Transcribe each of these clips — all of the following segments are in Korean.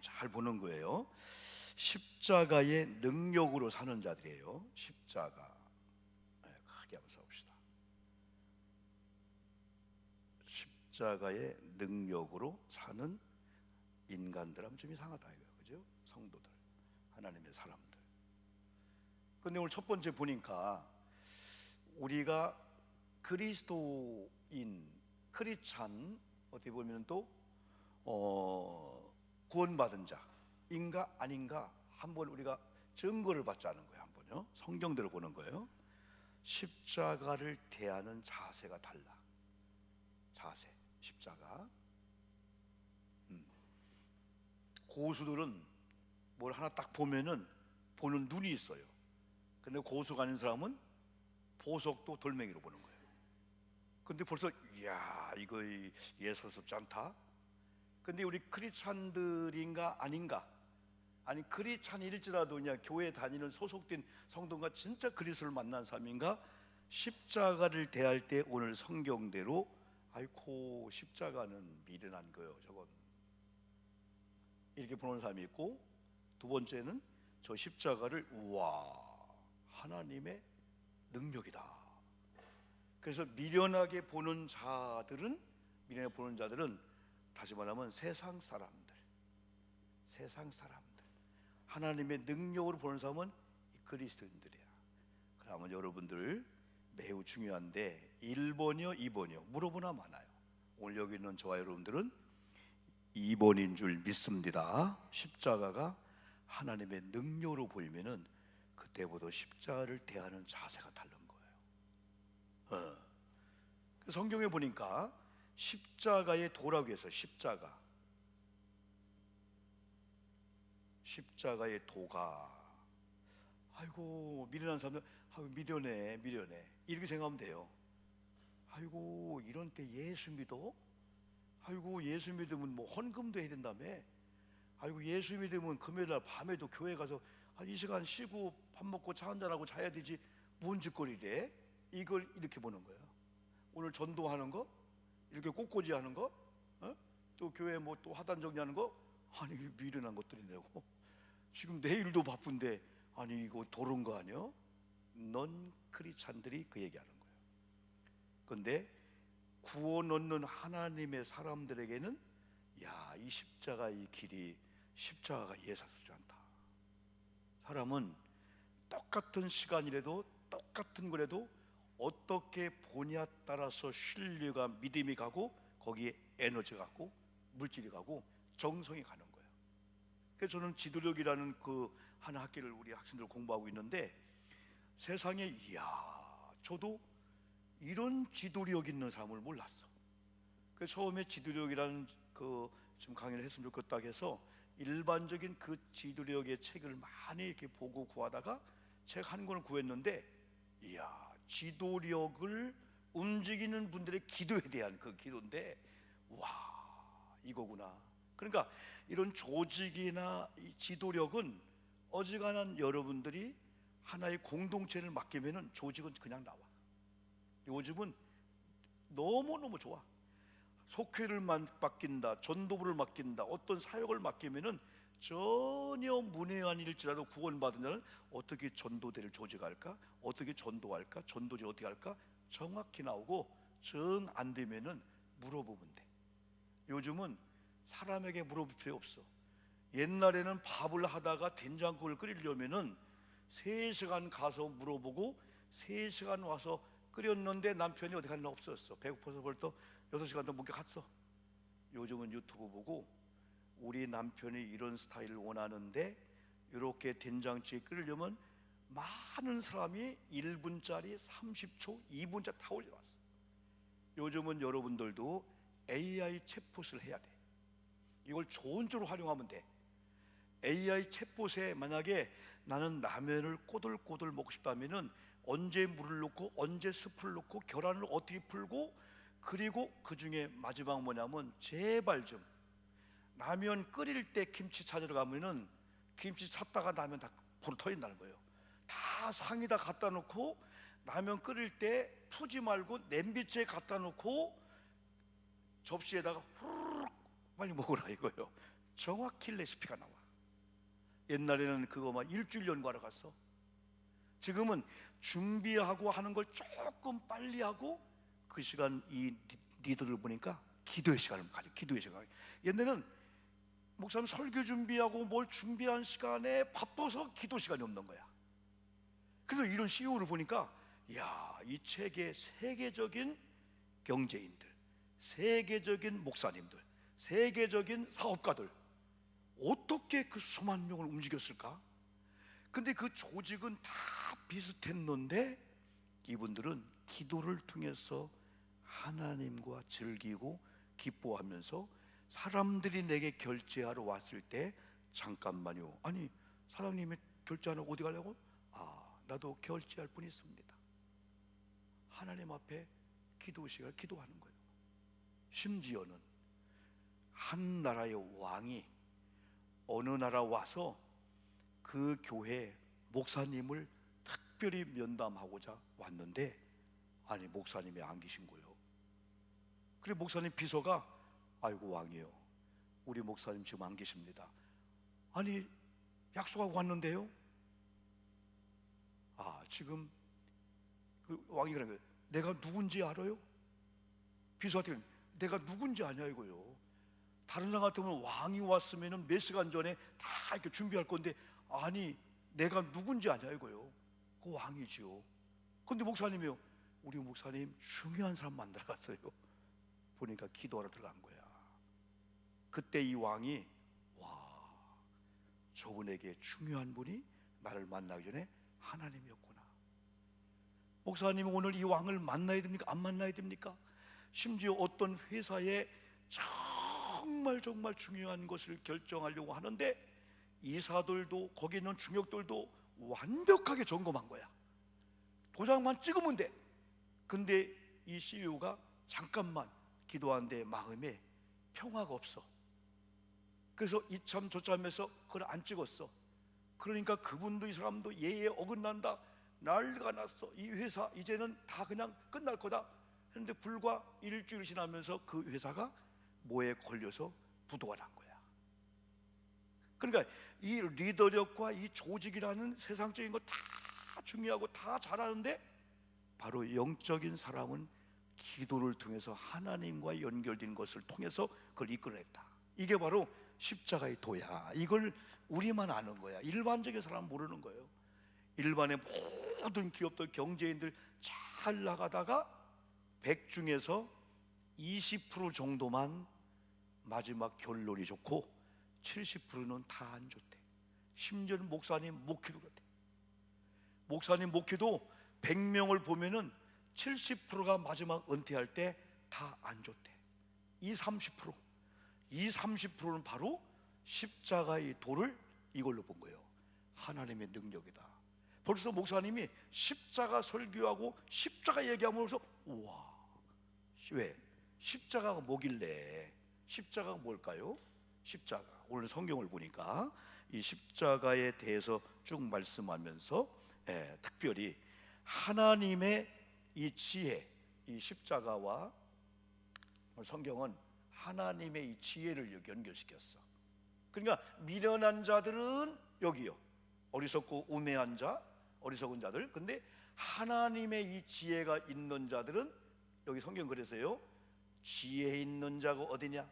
잘 보는 거예요. 십자가의 능력으로 사는 자들이에요. 십자가. 크게 한번 써봅시다. 십자가의 능력으로 사는 인간들 하면 좀 이상하다 이거예요. 그죠? 성도들, 하나님의 사람들. 근데 오늘 첫 번째 보니까 우리가 그리스도인, 크리스찬, 어떻게 보면 또 구원받은 자인가 아닌가 한번 우리가 증거를 받자는 거예요. 한번요. 성경대로 보는 거예요. 십자가를 대하는 자세가 달라. 자세, 십자가. 고수들은 뭘 하나 딱 보면은 보는 눈이 있어요. 근데 고수가 아닌 사람은 보석도 돌멩이로 보는 거예요. 근데 벌써 이야 이거 예사롭지 않다. 근데 우리 크리스찬들인가 아닌가, 아니 크리스찬일지라도 그냥 교회 다니는 소속된 성도가 진짜 그리스도를 만난 사람인가, 십자가를 대할 때 오늘 성경대로 아이고 십자가는 미련한 거예요. 저건 이렇게 보는 사람이 있고, 두 번째는 저 십자가를 우와 하나님의 능력이다. 그래서 미련하게 보는 자들은, 미련하게 보는 자들은 다시 말하면 세상 사람들, 세상 사람들. 하나님의 능력으로 보는 사람은 그리스도인들이야. 그러면 여러분들 매우 중요한데 1번이요 2번이요 물어보나 많아요. 오늘 여기 있는 저와 여러분들은 2번인 줄 믿습니다. 십자가가 하나님의 능력으로 보이면은 그때보다 십자가를 대하는 자세가 다른 거예요. 성경에 보니까 십자가의 도라고 해서 십자가의 도가, 아이고 미련한 사람들, 아이고 미련해 이렇게 생각하면 돼요. 아이고 이런 때 예수 믿어? 아이고 예수 믿으면 뭐 헌금도 해야 된다며? 아이고 예수 믿으면 금요일날 밤에도 교회 가서 이 시간 쉬고 밥 먹고 차 한잔하고 자야 되지 뭔 짓거리래? 이걸 이렇게 보는 거야. 오늘 전도하는 거, 이렇게 꽃꽂이 하는 거, 또 교회 뭐 또 하단 정리하는 거, 아니 미련한 것들이네고. 지금 내일도 바쁜데 아니 이거 도른 거 아니야? 넌 크리스찬들이 그 얘기하는 거예요. 근데 구원 얻는 하나님의 사람들에게는 야, 이 십자가 이 길이, 십자가가 예사롭지 않다. 사람은 똑같은 시간이라도 똑같은 거라도 어떻게 보냐에 따라서 신뢰가, 믿음이 가고 거기에 에너지가 가고 물질이 가고 정성이 가는 거예요. 그래서 저는 지도력이라는 그 한 학기를 우리 학생들 공부하고 있는데, 세상에 이야 저도 이런 지도력 있는 사람을 몰랐어. 그래서 처음에 지도력이라는 그 좀 강의를 했으면 좋겠다 해서 일반적인 그 지도력의 책을 많이 이렇게 보고 구하다가 책 한 권을 구했는데, 이야 지도력을 움직이는 분들의 기도에 대한 그 기도인데, 와 이거구나. 그러니까 이런 조직이나 이 지도력은 어지간한 여러분들이 하나의 공동체를 맡기면은 조직은 그냥 나와. 요즘은 너무너무 좋아. 속회를 맡긴다, 전도부를 맡긴다, 어떤 사역을 맡기면은 전혀 문외한일지라도 구원받은 자는 어떻게 전도대를 조직할까, 어떻게 전도할까, 전도제 어떻게 할까 정확히 나오고, 정 안 되면은 물어보면 돼. 요즘은 사람에게 물어볼 필요 없어. 옛날에는 밥을 하다가 된장국을 끓이려면은 3시간 가서 물어보고 3시간 와서 끓였는데 남편이 어디 갔나 없었어. 배고파서 벌써 6시간 더 묵게 갔어. 요즘은 유튜브 보고 우리 남편이 이런 스타일을 원하는데 이렇게 된장찌개 끓이려면 많은 사람이 1분짜리 30초 2분짜리 다 올려놨어. 요즘은 여러분들도 AI 챗봇을 해야 돼. 이걸 좋은 쪽으로 활용하면 돼. AI 챗봇에 만약에 나는 라면을 꼬들꼬들 먹고 싶다면은 언제 물을 넣고 언제 숯을 넣고 계란을 어떻게 풀고, 그리고 그 중에 마지막 뭐냐면 제발 좀 라면 끓일 때 김치 찾으러 가면은 김치 찾다가 라면 다 불 터진다는 거예요. 다 상에다 갖다 놓고 라면 끓일 때 푸지 말고 냄비째에 갖다 놓고 접시에다가 후루룩 빨리 먹으라 이거예요. 정확히 레시피가 나와. 옛날에는 그거 막 일주일 연구하러 갔어. 지금은 준비하고 하는 걸 조금 빨리 하고 그 시간 이 리더를 보니까 기도의 시간을 가져. 기도의 시간. 옛날에는 목사님 설교 준비하고 뭘 준비한 시간에 바빠서 기도 시간이 없는 거야. 그래서 이런 CEO를 보니까 야, 이 책의 세계적인 경제인들, 세계적인 목사님들, 세계적인 사업가들 어떻게 그 수만 명을 움직였을까? 근데 그 조직은 다 비슷했는데 이분들은 기도를 통해서 하나님과 즐기고 기뻐하면서 사람들이 내게 결제하러 왔을 때 잠깐만요. 아니 사장님이 결제하러 어디 가려고? 나도 결제할 분이 있습니다. 하나님 앞에 기도 시간을 기도하는 거예요. 심지어는 한 나라의 왕이 어느 나라 와서 그 교회 목사님을 특별히 면담하고자 왔는데 아니 목사님이 안 계신 거예요. 그래 목사님 비서가 아이고 왕이요, 우리 목사님 지금 안 계십니다. 아니 약속하고 왔는데요. 지금 그 왕이 그런 거예요. 내가 누군지 알아요? 비서한테 내가 누군지 아냐 이거요. 다른 나라 같으면 왕이 왔으면 몇 시간 전에 다 이렇게 준비할 건데 아니 내가 누군지 아냐 이거요. 그 왕이지요. 근데 목사님이요. 우리 목사님 중요한 사람 만나러 갔어요. 보니까 기도하러 들어간 거야. 그때 이 왕이 저분에게 중요한 분이 나를 만나기 전에 하나님이었구나. 목사님 오늘 이 왕을 만나야 됩니까? 안 만나야 됩니까? 심지어 어떤 회사에 정말 중요한 것을 결정하려고 하는데 이사들도 거기 있는 중역들도 완벽하게 점검한 거야. 도장만 찍으면 돼. 근데 이 CEO가 잠깐만 기도하는데 마음에 평화가 없어. 그래서 이참 저참해서 그걸 안 찍었어. 그러니까 그분도 이 사람도 예에 어긋난다. 난리가 났어. 이 회사 이제는 다 그냥 끝날 거다. 그런데 불과 일주일 지나면서 그 회사가 뭐에 걸려서 부도가 난 거야. 그러니까 이 리더력과 이 조직이라는 세상적인 거 다 중요하고 다 잘하는데 바로 영적인 사람은 기도를 통해서 하나님과 연결된 것을 통해서 그걸 이끌어냈다. 이게 바로 십자가의 도야. 이걸 우리만 아는 거야. 일반적인 사람은 모르는 거예요. 일반의 모든 기업들, 경제인들 잘 나가다가 100 중에서 20% 정도만 마지막 결론이 좋고 70%는 다 안 좋대. 심지어는 목사님 목회도 그렇대. 목사님 목회도 100명을 보면은 70%가 마지막 은퇴할 때 다 안 좋대. 이 30%는 바로 십자가의 도를 이걸로 본 거예요. 하나님의 능력이다. 벌써 목사님이 십자가 설교하고 십자가 얘기하면서 우와, 왜? 십자가가 뭐길래? 십자가가 뭘까요? 십자가. 오늘 성경을 보니까 이 십자가에 대해서 쭉 말씀하면서 특별히 하나님의 이 지혜, 이 십자가와 성경은 하나님의 이 지혜를 연결시켰어. 그러니까 미련한 자들은 여기요, 어리석고 우매한 자, 어리석은 자들. 근데 하나님의 이 지혜가 있는 자들은 여기 성경 그래서요, 지혜 있는 자가 어디냐?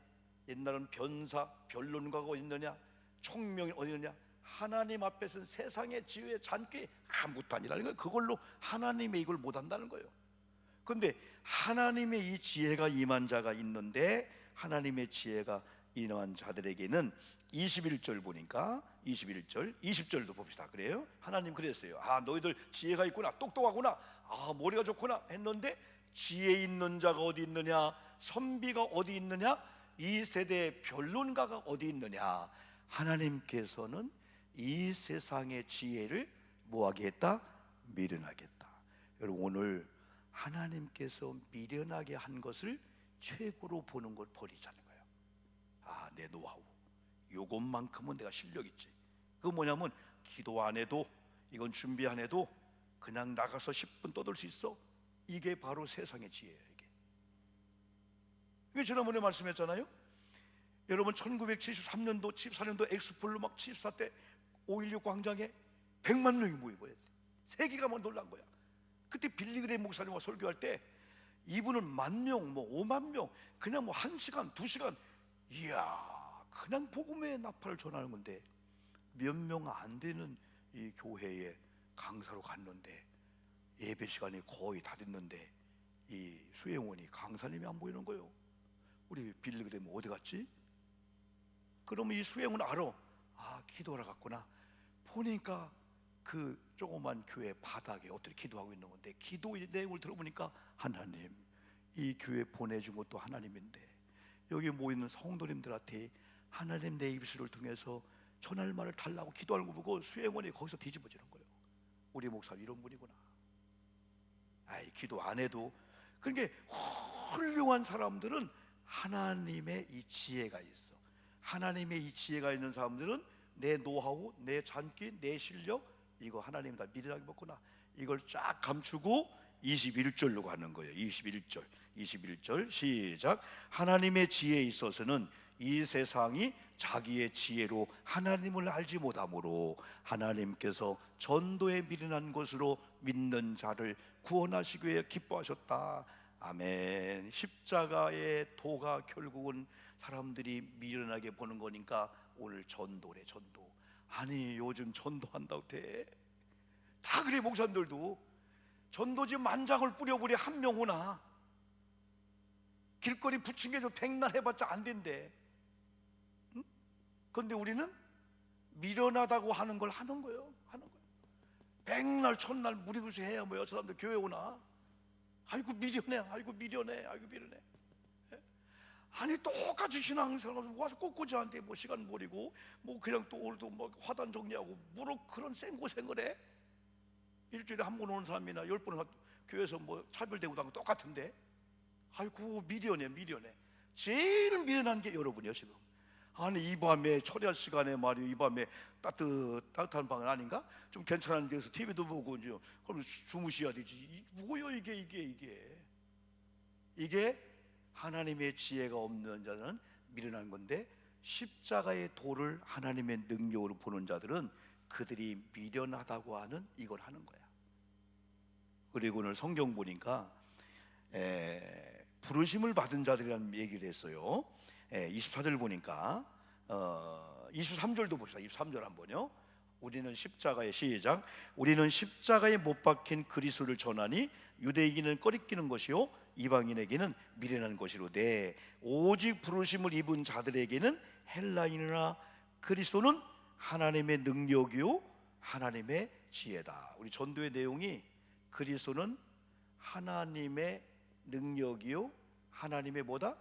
옛날은 변사, 변론가가 어디 있느냐? 총명이 어디 있느냐? 하나님 앞에서는 세상의 지혜의 잔꾀 아무것도 아니라는 거예요. 그걸로 하나님의 이걸 못한다는 거예요. 근데 하나님의 이 지혜가 임한 자가 있는데 하나님의 지혜가 임한 자들에게는 21절 보니까 21절, 20절도 봅시다. 그래요? 하나님 그랬어요. 너희들 지혜가 있구나, 똑똑하구나, 머리가 좋구나 했는데 지혜 있는 자가 어디 있느냐? 선비가 어디 있느냐? 이 세대의 변론가가 어디 있느냐? 하나님께서는 이 세상의 지혜를 뭐하게 했다? 미련하겠다. 여러분 오늘 하나님께서 미련하게 한 것을 최고로 보는 걸 버리자는 거예요. 내 노하우 요것만큼은 내가 실력 있지. 그거 뭐냐면 기도 안 해도, 이건 준비 안 해도 그냥 나가서 10분 떠들 수 있어. 이게 바로 세상의 지혜예요. 이게 지난번에 말씀했잖아요. 여러분 1973년도 74년도 엑스폴로 막 74때 5.16 광장에 100만 명이 모여버렸어요. 세계가 막 놀란 거야. 그때 빌리그레임 목사님과 설교할 때 이분은 10,000명, 뭐 50,000명, 그냥 뭐 1시간, 2시간, 이야, 그냥 복음의 나팔을 전하는 건데 몇 명 안 되는 이 교회에 강사로 갔는데 예배 시간이 거의 다 됐는데 이 수행원이 강사님이 안 보이는 거예요. 우리 빌리그레임 어디 갔지? 그러면 이 수행은 알아. 아, 기도하러 갔구나. 보니까 그 조그만 교회 바닥에 어떻게 기도하고 있는 건데, 기도의 내용을 들어보니까 하나님, 이 교회 보내준 것도 하나님인데 여기 모이는 성도님들한테 하나님 내 입술을 통해서 전할 말을 달라고 기도하는 거 보고 수행원이 거기서 뒤집어지는 거예요. 우리 목사님 이런 분이구나. 아이, 기도 안 해도. 그러니까 훌륭한 사람들은 하나님의 이 지혜가 있어. 하나님의 이 지혜가 있는 사람들은 내 노하우, 내 잔기, 내 실력, 이거 하나님이 다 미련하게 먹구나, 이걸 쫙 감추고 21절로 가는 거예요. 21절 시작. 하나님의 지혜에 있어서는 이 세상이 자기의 지혜로 하나님을 알지 못하므로 하나님께서 전도에 미련한 것으로 믿는 자를 구원하시기 위해 기뻐하셨다. 아멘. 십자가의 도가 결국은 사람들이 미련하게 보는 거니까 오늘 전도래, 전도. 아니, 요즘 전도한다고 돼? 다 그래. 목사님들도 전도지 만장을 뿌려버려 한 명 오나. 길거리 부침개도 100날 해봤자 안 된대. 응? 그런데 우리는 미련하다고 하는 걸 하는 거예요. 하는 거예요. 100날 1000날 무리구수 해야 뭐야, 저 사람들 교회 오나. 아이고 미련해, 아이고 미련해, 아이고 미련해. 아니, 똑같이 신앙생활 와서 꼬꼬지한테 뭐 시간 버리고 뭐 그냥 또 오늘도 뭐 화단 정리하고 뭐로 그런 생고생을 해? 일주일에 한 번 오는 사람이나 10번 교회에서 뭐 차별되고 다는 거 똑같은데. 아이고 미련해, 미련해. 제일 미련한 게 여러분이요 지금. 아니, 이 밤에 철야 시간에 말이요, 이 밤에 따뜻한 방은 아닌가? 좀 괜찮은 데서 TV도 보고 이제 그럼 주무셔야 되지. 뭐요 이게 하나님의 지혜가 없는 자는 미련한 건데, 십자가의 도를 하나님의 능력으로 보는 자들은 그들이 미련하다고 하는 이걸 하는 거야. 그리고 오늘 성경 보니까 부르심을 받은 자들이라는 얘기를 했어요. 24절 보니까 23절도 봅시다. 23절 한번요. 우리는 십자가의 시작. 우리는 십자가에 못 박힌 그리스도를 전하니 유대인에게는 꺼리끼는 것이요 이방인에게는 미련한 것이로되 오직 부르심을 입은 자들에게는 헬라인이나 그리스도는 하나님의 능력이요 하나님의 지혜다. 우리 전도의 내용이 그리스도는 하나님의 능력이요 하나님의 뭐다?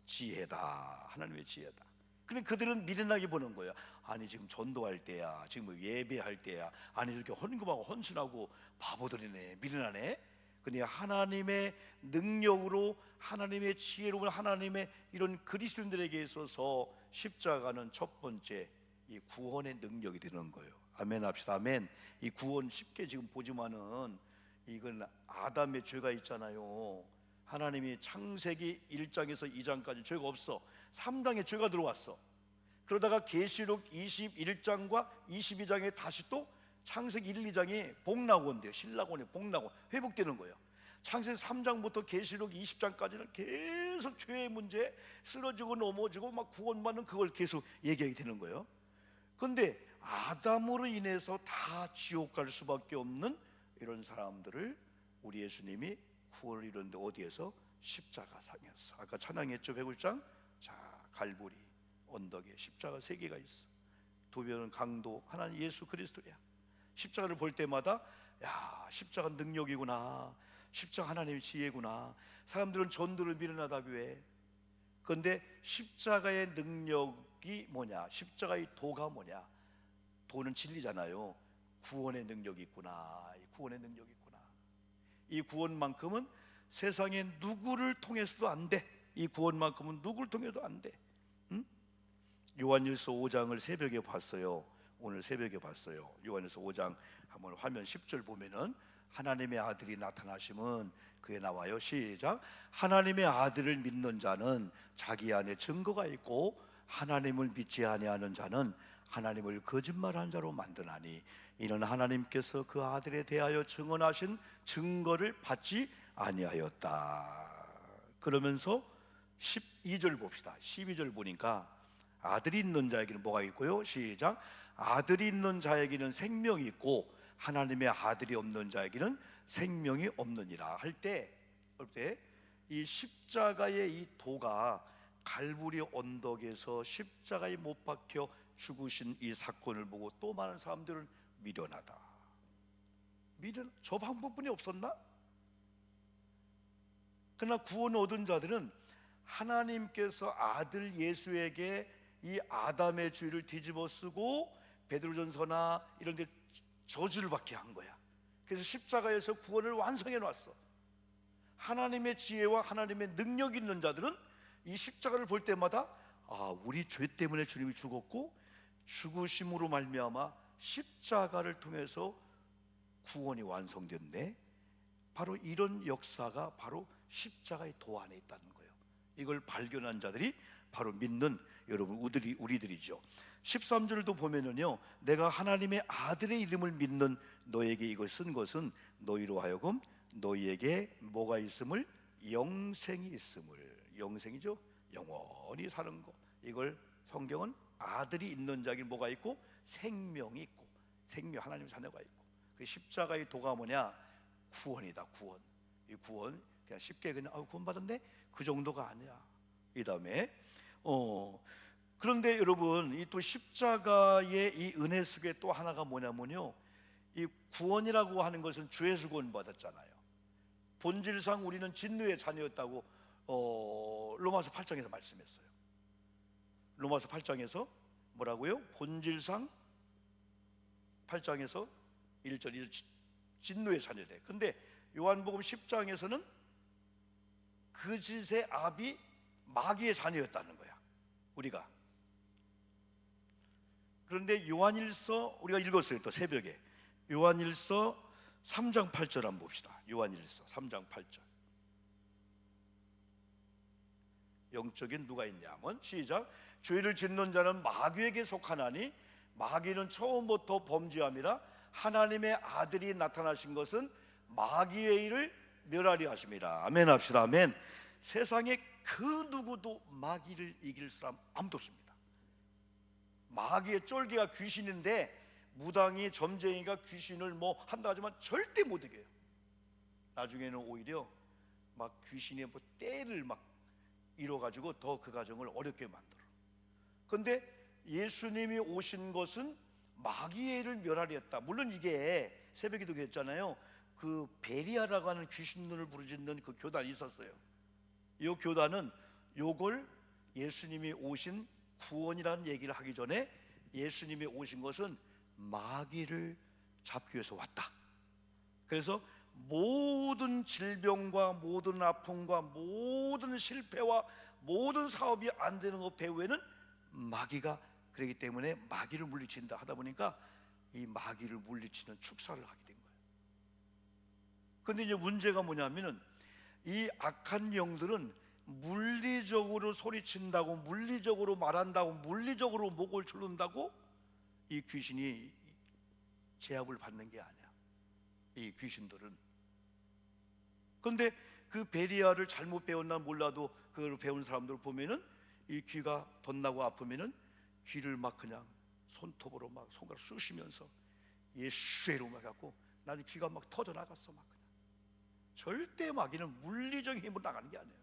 지혜다. 하나님의 지혜다. 그럼 그들은 미련하게 보는 거예요. 아니, 지금 전도할 때야, 지금 뭐 예배할 때야, 아니 이렇게 헌금하고 헌신하고 바보들이네, 미련하네. 근데 하나님의 능력으로, 하나님의 지혜로, 하나님의 이런 그리스도인들에게 있어서 십자가는 첫 번째 이 구원의 능력이 되는 거예요. 아멘 합시다. 아멘. 이 구원 쉽게 지금 보지만은 이건 아담의 죄가 있잖아요. 하나님이 창세기 1장에서 2장까지 죄가 없어. 3장에 죄가 들어왔어. 그러다가 계시록 21장과 22장에 다시 또 창세기 1, 2장이 복락원돼요. 신락원이 복락원 회복되는 거예요. 창세기 3장부터 계시록 20장까지는 계속 죄의 문제, 쓰러지고 넘어지고 막 구원받는 그걸 계속 얘기하게 되는 거예요. 그런데 아담으로 인해서 다 지옥 갈 수밖에 없는 이런 사람들을 우리 예수님이 구원을 이루는데 어디에서? 십자가상에서. 아까 찬양했죠. 101장. 자, 갈보리 언덕에 십자가 3개가 있어. 두 변은 강도, 하나는 예수 그리스도야. 십자가를 볼 때마다 야, 십자가 능력이구나, 십자가 하나님의 지혜구나. 사람들은 전도를 미련하다고 해. 그런데 십자가의 능력이 뭐냐? 십자가의 도가 뭐냐? 도는 진리잖아요. 구원의 능력이 있구나. 이 구원의 능력이 있구나. 이 구원만큼은 세상에 누구를 통해서도 안 돼. 이 구원만큼은 누구를 통해서도 안 돼. 응? 요한일서 5장을 새벽에 봤어요. 오늘 새벽에 봤어요. 요한일서 5장 한번 화면 10절 보면은 하나님의 아들이 나타나심은 그에 나와요. 시작. 하나님의 아들을 믿는 자는 자기 안에 증거가 있고 하나님을 믿지 아니하는 자는 하나님을 거짓말한 자로 만드나니 이는 하나님께서 그 아들에 대하여 증언하신 증거를 받지 아니하였다. 그러면서 12절 봅시다. 12절 보니까 아들이 있는 자에게는 뭐가 있고요? 시작. 아들이 있는 자에게는 생명이 있고 하나님의 아들이 없는 자에게는 생명이 없느니라 할 때 이 십자가의 이 도가 갈보리 언덕에서 십자가에 못 박혀 죽으신 이 사건을 보고 또 많은 사람들은 미련하다. 저 방법뿐이 없었나? 그러나 구원 얻은 자들은 하나님께서 아들 예수에게 이 아담의 죄를 뒤집어 쓰고 베드로전서나 이런 데 저주를 받게 한 거야. 그래서 십자가에서 구원을 완성해 놨어. 하나님의 지혜와 하나님의 능력이 있는 자들은 이 십자가를 볼 때마다 우리 죄 때문에 주님이 죽었고 죽으심으로 말미암아 십자가를 통해서 구원이 완성됐네. 바로 이런 역사가 바로 십자가의 도 안에 있다는 거예요. 이걸 발견한 자들이 바로 믿는 여러분 우리들이죠. 13절도 보면은요, 내가 하나님의 아들의 이름을 믿는 너에게 이걸 쓴 것은 너희로 하여금 너희에게 뭐가 있음을? 영생이 있음을. 영생이죠. 영원히 사는 것. 이걸 성경은 아들이 있는 자에게 뭐가 있고? 생명이 있고, 생명, 하나님 자녀가 있고. 그 십자가의 도가 뭐냐? 구원이다. 구원. 이 구원 그냥 쉽게 그냥 구원 받았네 그 정도가 아니야. 이 다음에 그런데 여러분, 이 또 십자가의 이 은혜 속에 또 하나가 뭐냐면요, 이 구원이라고 하는 것은 죄에서 구원 받았잖아요. 본질상 우리는 진노의 자녀였다고 로마서 8장에서 말씀했어요. 로마서 8장에서 뭐라고요? 본질상 8장에서 1절 진노의 자녀래. 근데 요한복음 10장에서는 그 짓의 압이 마귀의 자녀였다는 거야, 우리가. 그런데 요한일서 우리가 읽었어요. 또 새벽에 요한일서 3장 8절 한번 봅시다. 요한일서 3장 8절. 영적인 누가 있냐면 시작. 죄를 짓는 자는 마귀에게 속하나니 마귀는 처음부터 범죄함이라 하나님의 아들이 나타나신 것은 마귀의 일을 멸하려 하십니다. 아멘 합시다. 아멘. 세상에 그 누구도 마귀를 이길 사람 아무도 없습니다. 마귀의 쫄개가 귀신인데 무당이 점쟁이가 귀신을 뭐 한다 하지만 절대 못 이겨요. 나중에는 오히려 막 귀신의 뭐 떼를 막 이뤄가지고 더 그 가정을 어렵게 만들어. 그런데 예수님이 오신 것은 마귀의 일을 멸하려 했다. 물론 이게 새벽에도 그랬잖아요. 그 베리아라고 하는 귀신들을 부르짖는 그 교단이 있었어요. 이 교단은 요걸 예수님이 오신 구원이라는 얘기를 하기 전에 예수님이 오신 것은 마귀를 잡기 위해서 왔다. 그래서 모든 질병과 모든 아픔과 모든 실패와 모든 사업이 안 되는 것 배후에는 마귀가 그렇기 때문에 마귀를 물리친다 하다 보니까 이 마귀를 물리치는 축사를 하게 된 거예요. 그런데 이제 문제가 뭐냐면은 이 악한 영들은 물리적으로 소리친다고, 물리적으로 말한다고, 물리적으로 목을 조른다고 이 귀신이 제압을 받는 게 아니야, 이 귀신들은. 그런데 그 베리아를 잘못 배웠나 몰라도 그걸 배운 사람들 보면은 이 귀가 덧나고 아프면은 귀를 막 그냥 손톱으로 막 손가락 쑤시면서 예수의 이름을 갖고 나는 귀가 막 터져 나갔어. 막 그냥. 절대 마귀는 물리적인 힘으로 나가는 게 아니에요.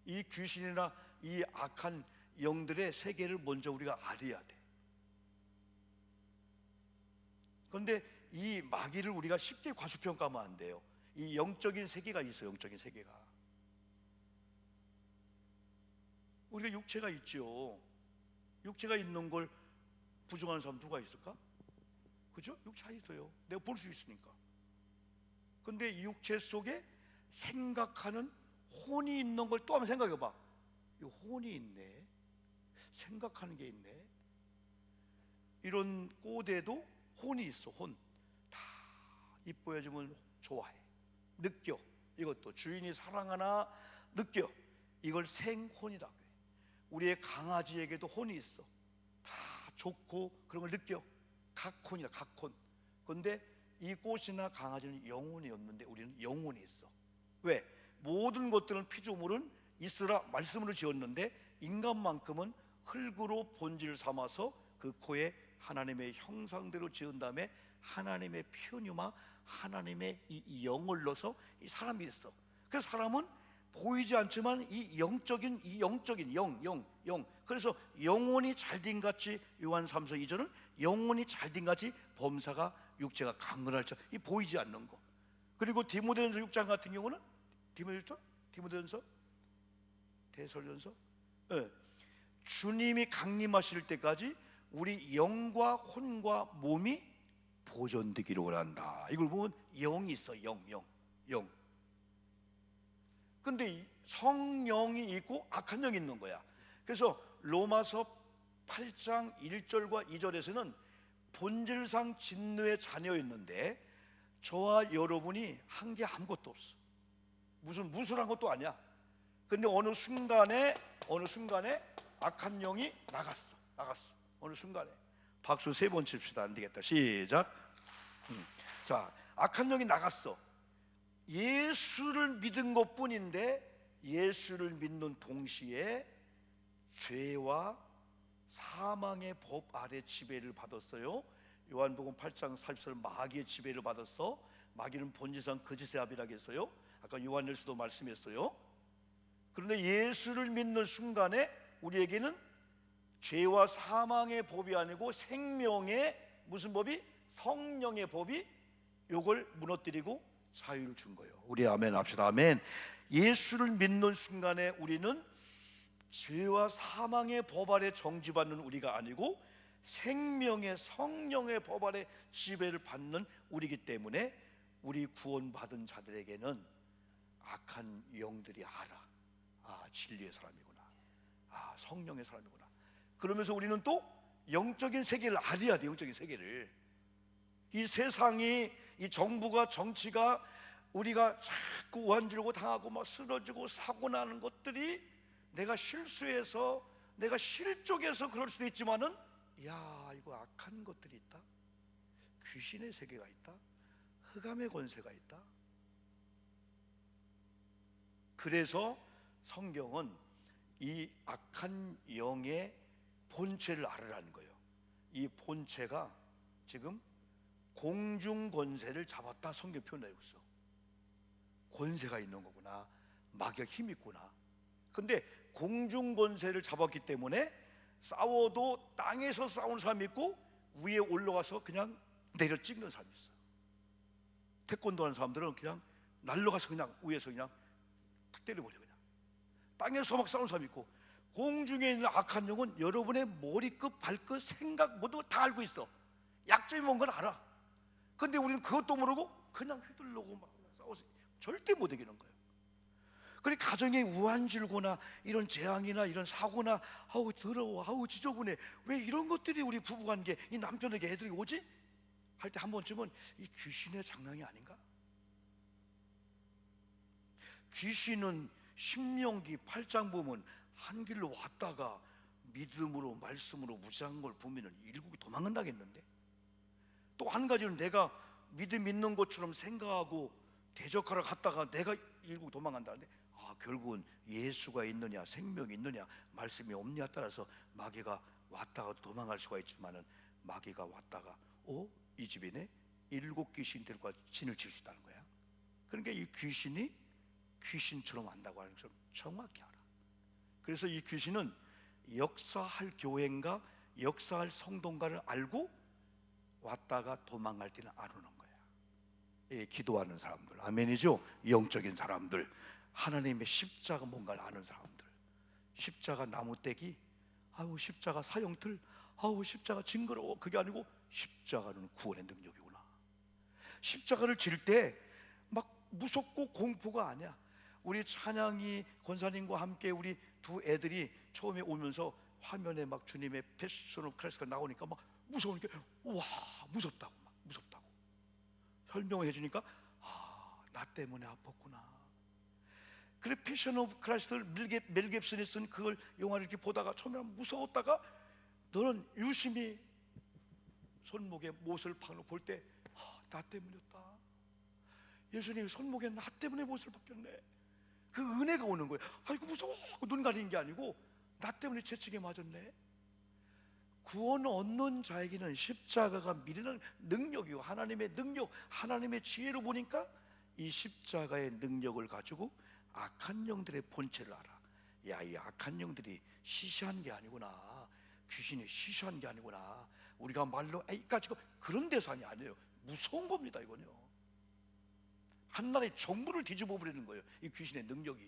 이 귀신이나 이 악한 영들의 세계를 먼저 우리가 알아야 돼. 그런데 이 마귀를 우리가 쉽게 과소평가하면 안 돼요. 이 영적인 세계가 있어요. 영적인 세계가. 우리가 육체가 있죠. 육체가 있는 걸 부정하는 사람 누가 있을까? 그죠? 육체가 있어요. 내가 볼 수 있으니까. 근데 이 육체 속에 생각하는 혼이 있는 걸 또 한번 생각해 봐. 이 혼이 있네. 생각하는 게 있네. 이런 꼬대도 혼이 있어. 혼. 다 이뻐해주면 좋아해. 느껴. 이것도 주인이 사랑하나 느껴. 이걸 생혼이라고 해요. 우리의 강아지에게도 혼이 있어. 다 좋고 그런 걸 느껴. 각혼이라, 각혼. 그런데 이 꽃이나 강아지는 영혼이 없는데 우리는 영혼이 있어. 왜? 모든 것들은 피조물은 있으라 말씀으로 지었는데 인간만큼은 흙으로 본질 삼아서 그 코에 하나님의 형상대로 지은 다음에 하나님의 표현이마 하나님의 이 영을 넣어서 이 사람이 있어. 그래서 사람은 보이지 않지만 이 영적인 영. 그래서 영혼이 잘된 같이 요한 3서 2절은 영혼이 잘된 같이 범사가 육체가 강건할지 이 보이지 않는 거. 그리고 디모데전서 6장 같은 경우는 디모데전서 대설전서 주님이 강림하실 때까지 우리 영과 혼과 몸이 보존되기를 원한다. 이걸 보면 영이 있어. 영. 근데 성령이 있고 악한 영이 있는 거야. 그래서 로마서 8장 1절과 2절에서는 본질상 진노의 자녀였는데 저와 여러분이 한 게 아무것도 없어. 무슨 무술한 것도 아니야. 근데 어느 순간에 악한 영이 나갔어. 어느 순간에. 박수 3번 칩시다. 안 되겠다. 시작. 자, 악한 영이 나갔어. 예수를 믿은 것뿐인데 예수를 믿는 동시에 죄와 사망의 법 아래 지배를 받았어요. 요한복음 8장 40절 마귀의 지배를 받았어. 마귀는 본질상 거짓의 아비라고 했어요. 아까 요한일서도 말씀했어요. 그런데 예수를 믿는 순간에 우리에게는 죄와 사망의 법이 아니고 생명의 무슨 법이? 성령의 법이 요걸 무너뜨리고 자유를 준 거예요. 우리 아멘 합시다. 아멘. 예수를 믿는 순간에 우리는 죄와 사망의 법 아래 정지받는 우리가 아니고 생명의 성령의 법 아래 지배를 받는 우리이기 때문에 우리 구원받은 자들에게는 악한 영들이 알아. 아, 진리의 사람이구나. 아, 성령의 사람이구나. 그러면서 우리는 또 영적인 세계를 알아야 돼. 영적인 세계를. 이 세상이, 이 정부가, 정치가 우리가 자꾸 우한질고 당하고 막 쓰러지고 사고 나는 것들이 내가 실수해서 내가 실족해서 그럴 수도 있지만은 야, 이거 악한 것들이 있다. 귀신의 세계가 있다. 흑암의 권세가 있다. 그래서 성경은 이 악한 영의 본체를 알으라는 거예요. 이 본체가 지금 공중 권세를 잡았다. 성경 표현하고 있어. 권세가 있는 거구나. 마귀가 힘이 있구나. 근데 공중 권세를 잡았기 때문에 싸워도 땅에서 싸우는 사람이 있고 위에 올라가서 그냥 내려 찍는 사람이 있어. 태권도 하는 사람들은 그냥 날라가서 그냥 위에서 그냥 탁 때려버려. 그냥 땅에서 막 싸우는 사람이 있고, 공중에 있는 악한 영은 여러분의 머리끝, 발끝, 생각 모두 다 알고 있어. 약점이 뭔가를 알아. 근데 우리는 그것도 모르고 그냥 휘둘르고 막 싸워서 절대 못 이기는 거예요. 그래, 가정에 우환질거나 이런 재앙이나 이런 사고나 아우 더러워, 아우 지저분해, 왜 이런 것들이 우리 부부관계, 이 남편에게 애들이 오지? 할 때 한 번쯤은 이 귀신의 장난이 아닌가? 귀신은 신명기 8장 보면 한 길로 왔다가 믿음으로 말씀으로 무장한 걸 보면은 일국이 도망간다겠는데, 또 한 가지는 내가 믿음 있는 것처럼 생각하고 대적하러 갔다가 내가 일국 도망간다는데, 아, 결국은 예수가 있느냐 생명이 있느냐 말씀이 없느냐에 따라서 마귀가 왔다가 도망갈 수가 있지만은, 마귀가 왔다가 이 집이네, 7 귀신들과 진을 칠 수 있다는 거야. 그러니까 이 귀신이 귀신처럼 한다고 하는 것을 정확히 알아. 그래서 이 귀신은 역사할 교회인가 역사할 성도인가를 알고 왔다가 도망갈 때는 안 오는 거야. 예, 기도하는 사람들, 아멘이죠. 영적인 사람들, 하나님의 십자가 뭔가를 아는 사람들, 십자가 나무떼기, 아우 십자가 사형틀, 아우 십자가 징그러워, 그게 아니고 십자가는 구원의 능력이구나. 십자가를 질 때 막 무섭고 공포가 아니야. 우리 찬양이 권사님과 함께 우리 두 애들이 처음에 오면서 화면에 막 주님의 패션 오브 크라이스트가 나오니까 막 무서우니까 와, 무섭다고, 막 무섭다고 설명을 해주니까, 아, 나 때문에 아팠구나. 그래 패션 오브 크라이스트를 멜 깁슨이 쓴 그걸 영화를 이렇게 보다가 처음에 무서웠다가 너는 유심히 손목에 못을 박는 볼 때 나 때문이었다. 예수님이 손목에 나 때문에 못을 박혔네. 그 은혜가 오는 거예요. 아이고 무서워. 눈 가리는 게 아니고 나 때문에 채찍에 맞았네. 구원 얻는 자에게는 십자가가 미리는 능력이고 하나님의 능력, 하나님의 지혜로 보니까 이 십자가의 능력을 가지고 악한 영들의 본체를 알아. 야, 이 악한 영들이 시시한 게 아니구나. 귀신이 시시한 게 아니구나. 우리가 말로 가지고 그런 대상이 아니에요. 무서운 겁니다. 이건요. 한나라의 정부를 뒤집어 버리는 거예요. 이 귀신의 능력이.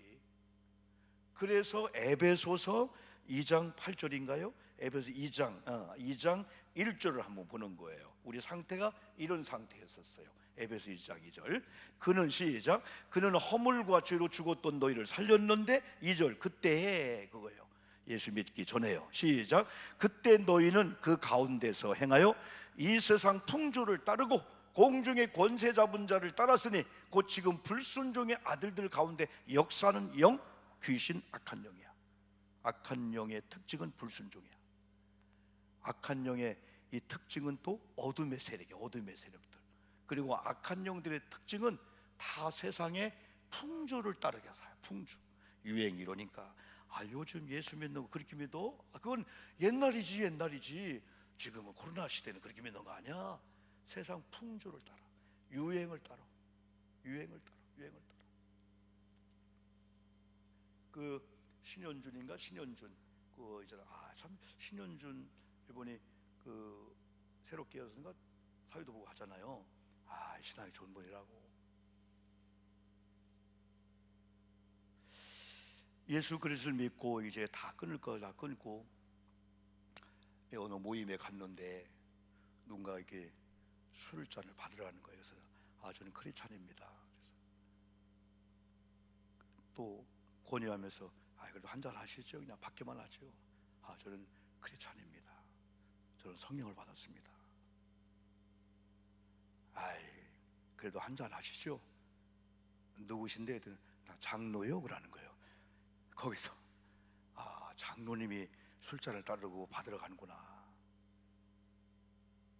그래서 에베소서 2장 8절인가요? 에베소 2장 1절을 한번 보는 거예요. 우리 상태가 이런 상태였었어요. 에베소 2장 2절. 그는 시작. 그는 허물과 죄로 죽었던 너희를 살렸는데 2절 그때에 그거예요. 예수 믿기 전에요. 시작. 그때 너희는 그 가운데서 행하여 이 세상 풍조를 따르고 공중의 권세 잡은 자를 따랐으니 곧 지금 불순종의 아들들 가운데 역사하는 영 귀신 악한 영이야. 악한 영의 특징은 불순종이야. 악한 영의 이 특징은 또 어둠의 세력이야. 어둠의 세력들. 그리고 악한 영들의 특징은 다 세상의 풍조를 따르게 살아요. 풍조. 유행 이러니까 요즘 예수 믿는 거 그렇게 믿어? 그건 옛날이지. 지금은 코로나 시대는 그렇게 믿는 거 아니야. 세상 풍조를 따라, 유행을 따라. 그 신현준인가 신현준 그 있잖아. 참 신현준 이번에 그 새롭게 여선가 사회도 보고 하잖아요. 신앙이 좋은 분이라고. 예수 그리스도를 믿고 이제 다 끊을 거 다 끊고 어느 모임에 갔는데 누군가 이렇게 술잔을 받으라는 거예요. 그래서 저는 크리스찬입니다. 그래서 또 권유하면서 그래도 한잔 하시죠. 그냥 받기만 하죠. 저는 크리스찬입니다. 저는 성령을 받았습니다. 그래도 한잔 하시죠. 누구신데? 나 장로요? 그러는 거예요. 거기서 장로님이 술잔을 따르고 받으러 가는구나.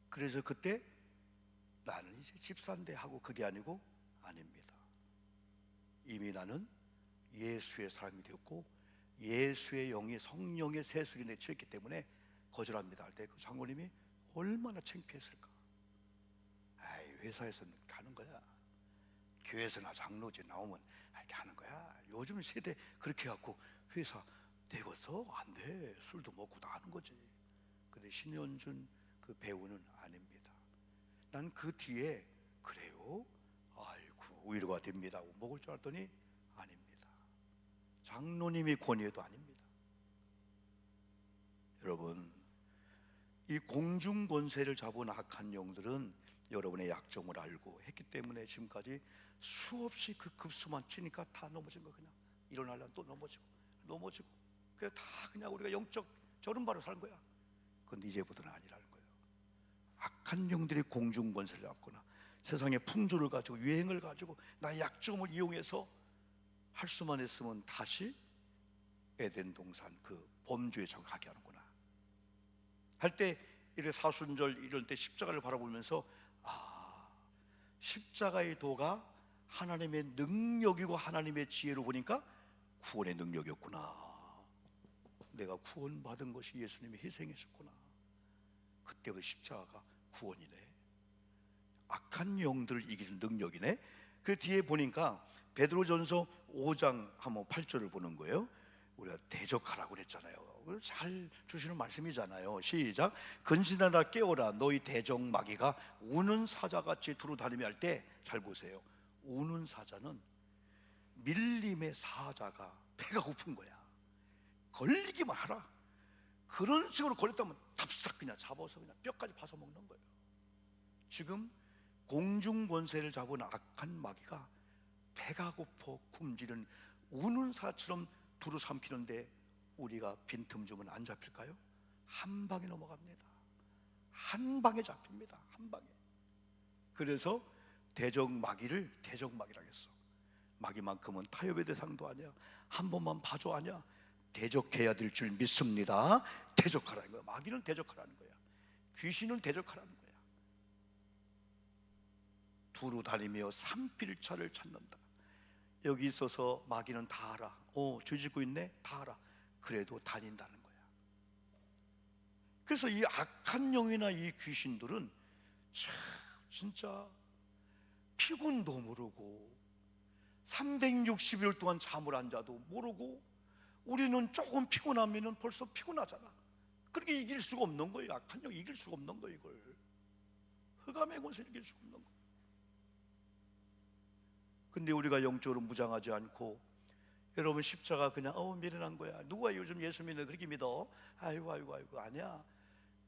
그래서 그때 나는 이제 집사인데 하고 그게 아니고 아닙니다. 이미 나는 예수의 사람이 되었고 예수의 영이 성령의 세술이 내 취했기 때문에 거절합니다 할 때 그 장로님이 얼마나 창피했을까. 회사에서는 가는 거야. 교회에서나 장로지 나오면 이렇게 하는 거야. 요즘 세대 그렇게 해갖고 회사 되겠어? 안 돼. 술도 먹고 다 하는 거지. 근데 신현준 그 배우는 아닙니다. 난 그 뒤에 그래요? 위로가 됩니다 하고 먹을 줄 알았더니 아닙니다. 장로님이 권유해도 아닙니다. 여러분, 이 공중 권세를 잡은 악한 영들은 여러분의 약점을 알고 했기 때문에 지금까지 수없이 그 급수만 치니까 다 넘어진 거. 그냥 일어나려면 또 넘어지고 그냥 다 그냥 우리가 영적 저른바로 사는 거야. 그런데 이제부터는 아니라는 거예요. 악한 영들이 공중 권세를 잡거나 세상의 풍조를 가지고 유행을 가지고 나의 약점을 이용해서 할 수만 했으면 다시 에덴 동산 그 범죄에 정하게 하는구나 할 때 이렇게 사순절 이럴 때 십자가를 바라보면서 십자가의 도가 하나님의 능력이고 하나님의 지혜로 보니까 구원의 능력이었구나. 내가 구원받은 것이 예수님이 희생했었구나. 그때부터 십자가가 구원이네. 악한 영들을 이기는 능력이네. 그 뒤에 보니까 베드로전서 5장 한번 8절을 보는 거예요. 우리가 대적하라고 그랬잖아요. 잘 주시는 말씀이잖아요. 시작. 근신하라 깨어라 너희 대적 마귀가 우는 사자같이 두루다니며 할 때 잘 보세요. 우는 사자는 밀림의 사자가 배가 고픈 거야. 걸리기만 하라. 그런 식으로 걸렸다면 탑싹 그냥 잡아서 그냥 뼈까지 파서 먹는 거예요. 지금 공중 권세를 잡은 악한 마귀가 배가 고파 굶주리는 우는 사처럼 두루 삼키는데 우리가 빈틈 주면 안 잡힐까요? 한 방에 넘어갑니다. 한 방에 잡힙니다. 한 방에. 그래서 대적 마귀를 대적 마귀라고 했어. 마귀만큼은 타협의 대상도 아니야. 한 번만 봐줘 아니야. 대적해야 될 줄 믿습니다. 대적하라는 거야. 마귀는 대적하라는 거야. 귀신은 대적하라는 거야. 두루 다니며 산필차를 찾는다. 여기 있어서 마귀는 다 알아. 죄 짓고 있네? 다 알아. 그래도 다닌다는 거야. 그래서 이 악한 영이나 이 귀신들은 참 진짜 피곤도 모르고 360일 동안 잠을 안 자도 모르고, 우리는 조금 피곤하면 벌써 피곤하잖아. 그렇게 이길 수가 없는 거예요. 악한 영 이길 수가 없는 거예요. 이걸 흑암의 권세를 이길 수가 없는 거예요. 근데 우리가 영적으로 무장하지 않고, 여러분 십자가 그냥 미련한 거야. 누가 요즘 예수 믿는 그렇게 믿어? 아이고 아니야.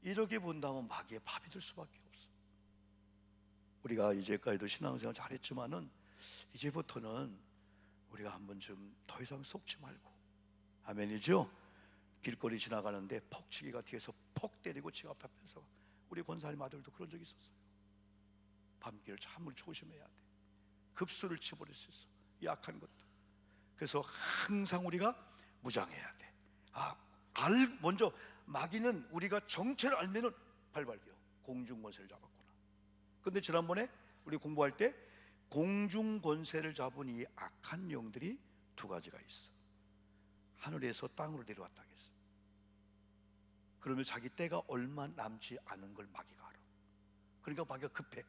이렇게 본다면 마귀의 밥이 될 수밖에 없어. 우리가 이제까지도 신앙생활 잘했지만은 이제부터는 우리가 한번 좀 더 이상 속지 말고, 아멘이죠? 길거리 지나가는데 폭치기가 뒤에서 폭 때리고 지 앞에 서, 우리 권사님 아들도 그런 적이 있었어요. 밤길 참을 조심해야 돼. 급수를 치버릴 수 있어, 이 악한 것도. 그래서 항상 우리가 무장해야 돼. 먼저 마귀는 우리가 정체를 알면은 발발겨. 공중권세를 잡았구나. 근데 지난번에 우리 공부할 때 공중권세를 잡은 이 악한 영들이 두 가지가 있어. 하늘에서 땅으로 내려왔다 했어. 그러면 자기 때가 얼마 남지 않은 걸 마귀가 알아. 그러니까 마귀가 급해.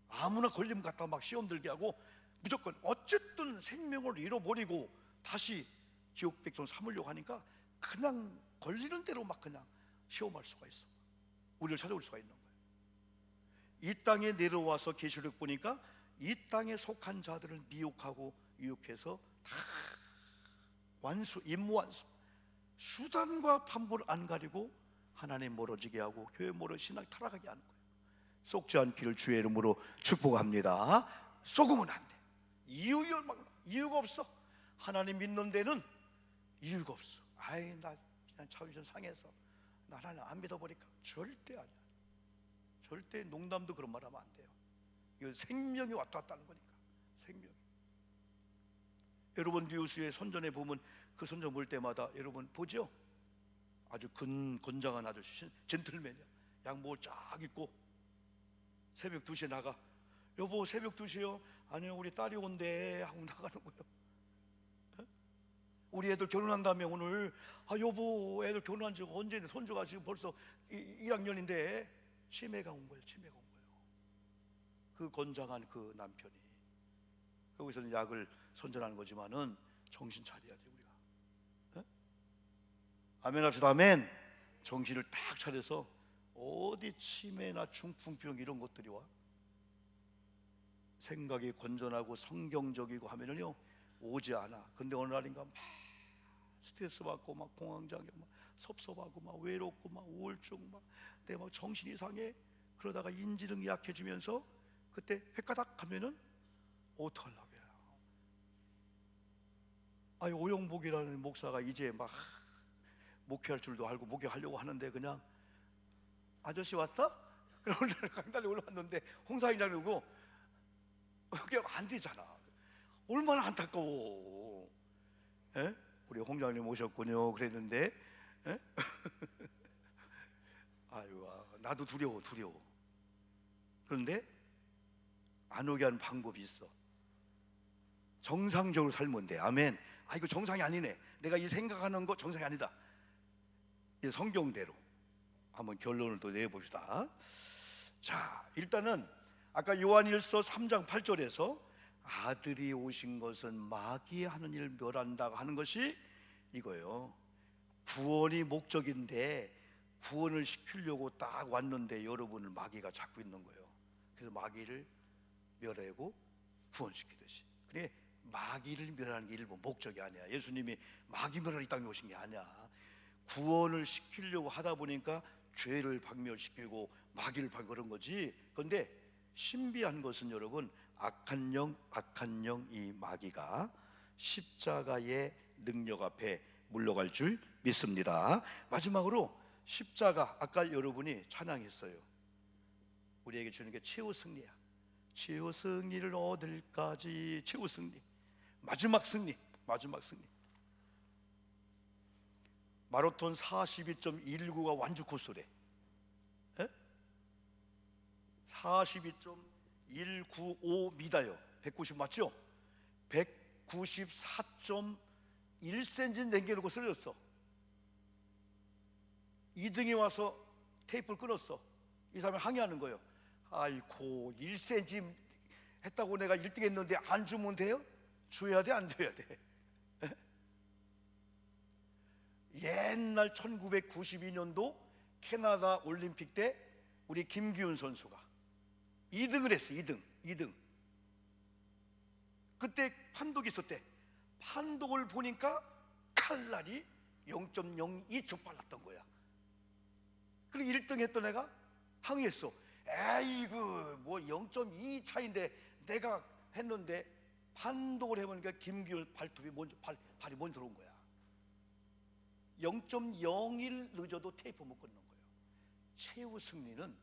아무나 걸리면 갖다 막 시험 들게 하고, 무조건 어쨌든 생명을 잃어버리고 다시 지옥 백성 삼으려고 하니까 그냥 걸리는 대로 막 그냥 시험할 수가 있어. 우리를 찾아올 수가 있는 거예요. 이 땅에 내려와서 계시록 보니까 이 땅에 속한 자들을 미혹하고 유혹해서 다 임무완수, 수단과 판본을 안 가리고 하나님 멀어지게 하고 교회 멀어 신앙 타락하게 하는 거예요. 속지 않기를 주의 이름으로 축복합니다. 속으면 안 돼. 이유가 없어. 하나님 믿는 데는 이유가 없어. 나 그냥 자존심 상해서 나 하나님 안 믿어버릴까? 절대 아니야. 절대 농담도 그런 말 하면 안 돼요. 이거 생명이 왔다 갔다 하는 거니까. 생명이. 여러분 뉴스에 선전에 보면 그 선전 볼 때마다 여러분 보죠? 아주 건장한 아저씨, 젠틀맨이야. 양복을 쫙 입고 새벽 2시에 나가. 여보 새벽 2시요? 아니요 우리 딸이 온대 하고 나가는 거예요. 우리 애들 결혼한다며 오늘. 여보 애들 결혼한 지 언제인데 손주가 지금 벌써 1학년인데 치매가 온 거예요. 치매가 온 거예요. 그 건장한 그 남편이. 여기서는 약을 선전하는 거지만은 정신 차려야지 우리가. 아멘 합시다. 아멘. 정신을 딱 차려서, 어디 치매나 중풍병 이런 것들이 와? 생각이 건전하고 성경적이고 하면은요 오지 않아. 근데 어느 날인가 막 스트레스 받고 막 공황장애, 막 섭섭하고 막 외롭고 막 우울증, 막 내 막 정신 이상해. 그러다가 인지능이 약해지면서 그때 획가닥 하면은 어떡하려고 해요. 오영복이라는 목사가 이제 막 목회할 줄도 알고 목회하려고 하는데 그냥 아저씨 왔다? 그러고 강단에 올라왔는데 홍사회장이고 그게 안 되잖아. 얼마나 안타까워. 우리 홍장님 오셨군요. 그랬는데 나도 두려워. 그런데 안 오게 하는 방법이 있어. 정상적으로 살면 돼. 아멘. 이거 정상이 아니네. 내가 이 생각하는 거 정상이 아니다. 이 성경대로 한번 결론을 또 내봅시다. 자, 일단은 아까 요한일서 3장 8절에서 아들이 오신 것은 마귀의 하는 일을 멸한다고 하는 것이 이거예요. 구원이 목적인데 구원을 시키려고 딱 왔는데 여러분을 마귀가 잡고 있는 거예요. 그래서 마귀를 멸하고 구원시키듯이. 그래, 마귀를 멸하는 게 일부 목적이 아니야. 예수님이 마귀 멸하러 이 땅에 오신 게 아니야. 구원을 시키려고 하다 보니까 죄를 박멸시키고 마귀를 그런 거지. 그런데 신비한 것은 여러분, 악한 영 이 마귀가 십자가의 능력 앞에 물러갈 줄 믿습니다. 마지막으로 십자가, 아까 여러분이 찬양했어요. 우리에게 주는 게 최후 승리야. 최후 승리를 얻을까지 최후 승리. 마지막 승리, 마지막 승리. 마라톤 42.119가 완주 코스래. 42.195m요. 190 맞죠? 194.1cm 남겨놓고 쓰러졌어. 2등에 와서 테이프를 끊었어. 이 사람이 항의하는 거예요. 아이고, 1cm 했다고 내가 1등 했는데 안 주면 돼요? 줘야 돼, 안 줘야 돼? 옛날 1992년도 캐나다 올림픽 때 우리 김기훈 선수가 2등을 했어. 2등. 그때 판독이 있었대. 판독을 보니까 칼날이 0.02초 빨랐던 거야. 그리고 1등 했던 애가 항의했어. 에이그 뭐 0.2 차인데 내가 했는데 판독을 해보니까 김기훈 발톱이 발이 먼저 들어온 거야. 0.01 늦어도 테이프 못 끊는 거예요. 최후 승리는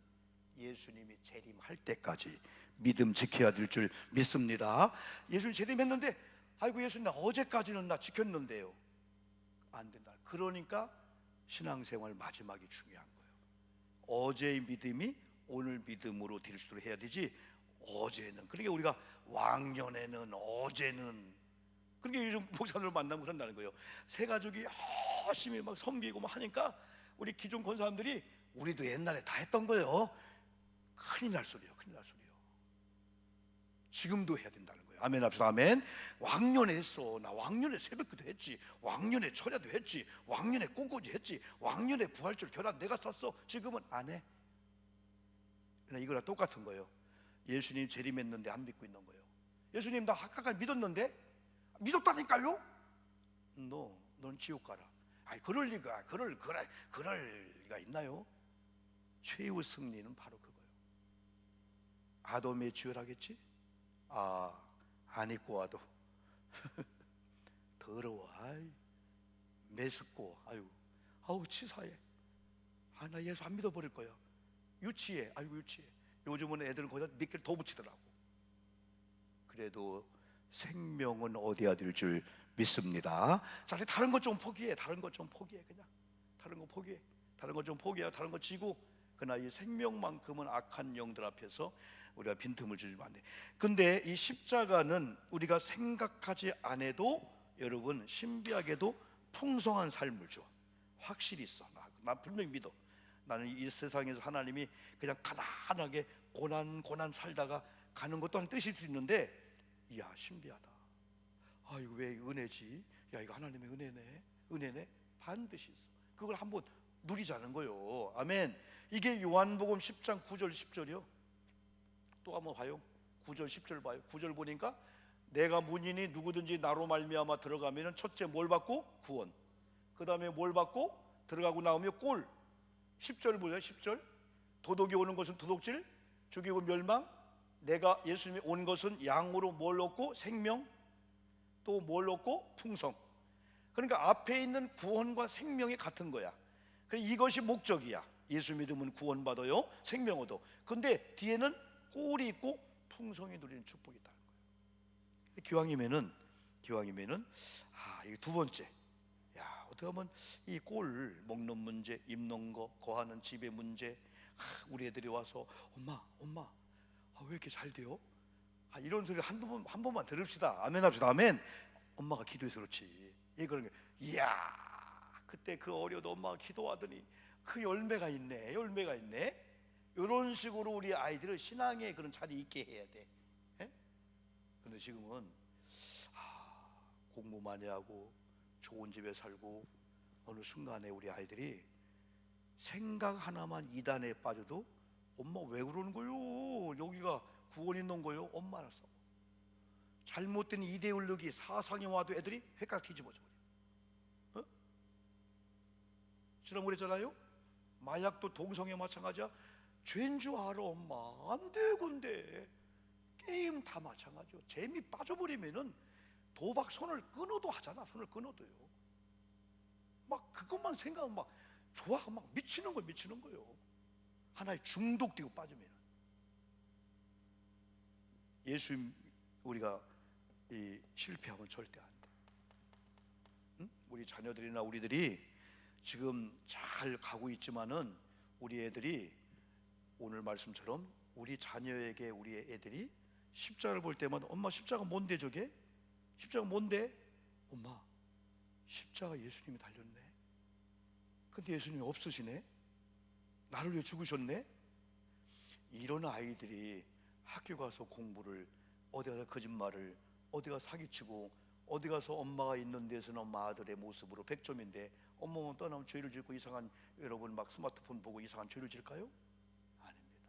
예수님이 재림할 때까지 믿음 지켜야 될 줄 믿습니다. 예수님 재림했는데 아이고 예수님 나 어제까지는 나 지켰는데요. 안 된다. 그러니까 신앙생활 마지막이 중요한 거예요. 어제의 믿음이 오늘 믿음으로 될 수 있도록 해야 되지. 어제는, 그러니까 우리가 왕년에는, 어제는, 그러니까 요즘 목사님을 만나면 그런다는 거예요. 새 가족이 열심히 막 섬기고 막 하니까 우리 기존 권사님들이 우리도 옛날에 다 했던 거예요. 큰일 날 소리예요. 큰일 날 소리예요. 지금도 해야 된다는 거예요. 아멘 합시다. 아멘. 왕년에 했어. 나 왕년에 새벽기도 했지, 왕년에 철야도 했지, 왕년에 꽃꽂이 했지, 왕년에 부활절 결혼 내가 샀어. 지금은 안 해. 그냥 이거랑 똑같은 거예요. 예수님 재림했는데 안 믿고 있는 거예요. 예수님 나 아까까지 믿었는데, 믿었다니까요? 넌 지옥 가라. 아이 그럴 리가, 그럴 리가 있나요? 최후 승리는 바로 그거예요. 아돔의 지혈하겠지? 안 입고 와도 더러워. 매습고, 아우 치사해. 나 예수 안 믿어버릴 거야. 유치해. 아이고 유치해. 요즘은 애들은 거기다 몇 개를 더 붙이더라고. 그래도 생명은 얻어야 될 줄 믿습니다. 자, 다른 것 좀 포기해. 다른 것 좀 포기해. 그냥 다른 거 포기해. 다른 거 좀 포기해. 다른 거 지고, 그러나 이 생명만큼은 악한 영들 앞에서 우리가 빈틈을 주지 안 돼. 근데 이 십자가는 우리가 생각하지 않아도 여러분 신비하게도 풍성한 삶을 줘. 확실히 있어. 나 분명히 믿어. 나는 이 세상에서 하나님이 그냥 가난하게 고난 살다가 가는 것도 한 뜻일 수 있는데, 이야 신비하다. 이거 왜 은혜지? 야 이거 하나님의 은혜네. 반드시 있어. 그걸 한번 누리자는 거예요. 아멘. 이게 요한복음 10장 9절 10절이요. 또 한번 봐요. 9절 10절 봐요. 9절 보니까 내가 문이니 누구든지 나로 말미암아 들어가면은 첫째 뭘 받고? 구원. 그 다음에 뭘 받고? 들어가고 나오면 꼴. 10절 보세요. 10절. 도둑이 오는 것은 도둑질, 죽이고 멸망. 내가 예수님이 온 것은 양으로 뭘 얻고? 생명. 또 뭘 얻고? 풍성. 그러니까 앞에 있는 구원과 생명이 같은 거야. 이것이 목적이야. 예수 믿으면 구원받아요, 생명 얻어. 근데 뒤에는 꼴이 있고 풍성히 누리는 축복이 있다는 거예요. 기왕이면은 이게 두 번째. 야 어떻게 하면 이 꼴 먹는 문제, 입는 거, 거하는 집의 문제, 우리 애들이 와서 엄마 왜 이렇게 잘 돼요? 이런 소리 한 번만 들읍시다. 아멘 합시다. 아멘. 엄마가 기도해서 그렇지. 그런 게, 이야 그때 그 어려도 엄마가 기도하더니 그 열매가 있네. 이런 식으로 우리 아이들을 신앙의 그런 자리 있게 해야 돼. 그런데 지금은 공부 많이 하고 좋은 집에 살고 어느 순간에 우리 아이들이 생각 하나만 이단에 빠져도 엄마 왜 그러는 거요? 여기가 구원 있는 거요? 엄마라서. 잘못된 이데올로기 사상이 와도 애들이 획각 뒤집어져 버려. 지난번에 그랬잖아요. 마약도 동성애 마찬가지야. 죄인 줄 알아 엄마. 안 돼. 근데 게임 다 마찬가지요. 재미 빠져버리면은 도박 손을 끊어도 하잖아. 손을 끊어도요. 막 그것만 생각하면 막 좋아, 막 미치는 거예요. 하나의 중독되고 빠지면. 우리가 이 실패하면 절대 안 돼. 응? 우리 자녀들이나 우리들이 지금 잘 가고 있지만은 우리 애들이 오늘 말씀처럼 우리 자녀에게 우리 애들이 십자가를 볼 때마다 엄마 십자가 뭔데 저게? 십자가 뭔데? 엄마 십자가 예수님이 달렸네. 근데 예수님이 없으시네. 나를 위해 죽으셨네. 이런 아이들이 학교 가서 공부를 어디 가서 거짓말을 어디 가서 사기치고 어디 가서 엄마가 있는 데서는 엄마 아들의 모습으로 100점인데 엄마만 떠나면 죄를 짓고 이상한 여러분 막 스마트폰 보고 이상한 죄를 질까요? 아닙니다.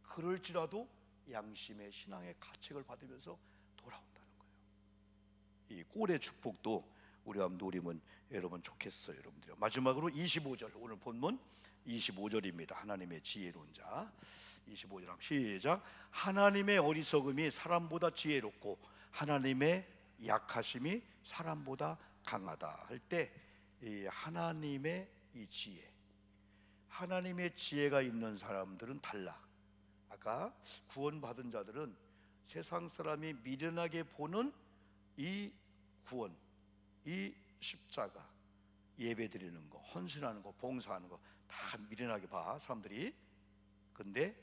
그럴지라도 양심의 신앙의 가책을 받으면서 돌아온다는 거예요. 이 꼴의 축복도 우리가 누리면 여러분 좋겠어요. 여러분들 마지막으로 25절 오늘 본문 25절입니다. 하나님의 지혜로운 자 25절 한번 시작. 하나님의 어리석음이 사람보다 지혜롭고 하나님의 약하심이 사람보다 강하다 할 때 이 하나님의 이 지혜, 하나님의 지혜가 있는 사람들은 달라. 아까 구원받은 자들은 세상 사람이 미련하게 보는 이 구원, 이 십자가, 예배드리는 거, 헌신하는 거, 봉사하는 거 다 미련하게 봐 사람들이. 근데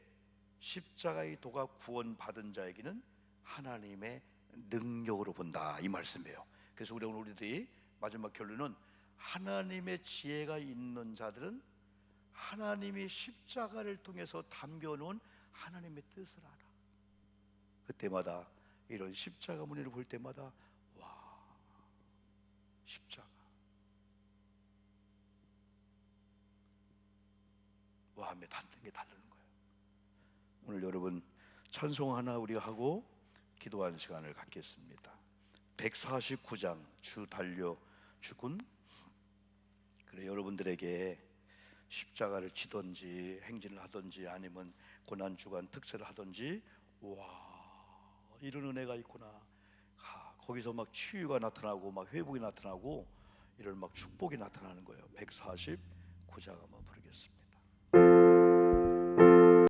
십자가의 도가 구원받은 자에게는 하나님의 능력으로 본다 이 말씀이에요. 그래서 우리들이 마지막 결론은 하나님의 지혜가 있는 자들은 하나님이 십자가를 통해서 담겨놓은 하나님의 뜻을 알아. 그때마다 이런 십자가 무늬를 볼 때마다 와, 십자가 마음에 닿는 게 다르는 거예요. 오늘 여러분 찬송 하나 우리가 하고 기도하는 시간을 갖겠습니다. 149장 주 달려 죽은, 그래 여러분들에게 십자가를 지든지 행진을 하든지 아니면 고난주간 특세를 하든지 와 이런 은혜가 있구나. 거기서 막 치유가 나타나고 막 회복이 나타나고 이런 막 축복이 나타나는 거예요. 149장 한번 부르겠습니다.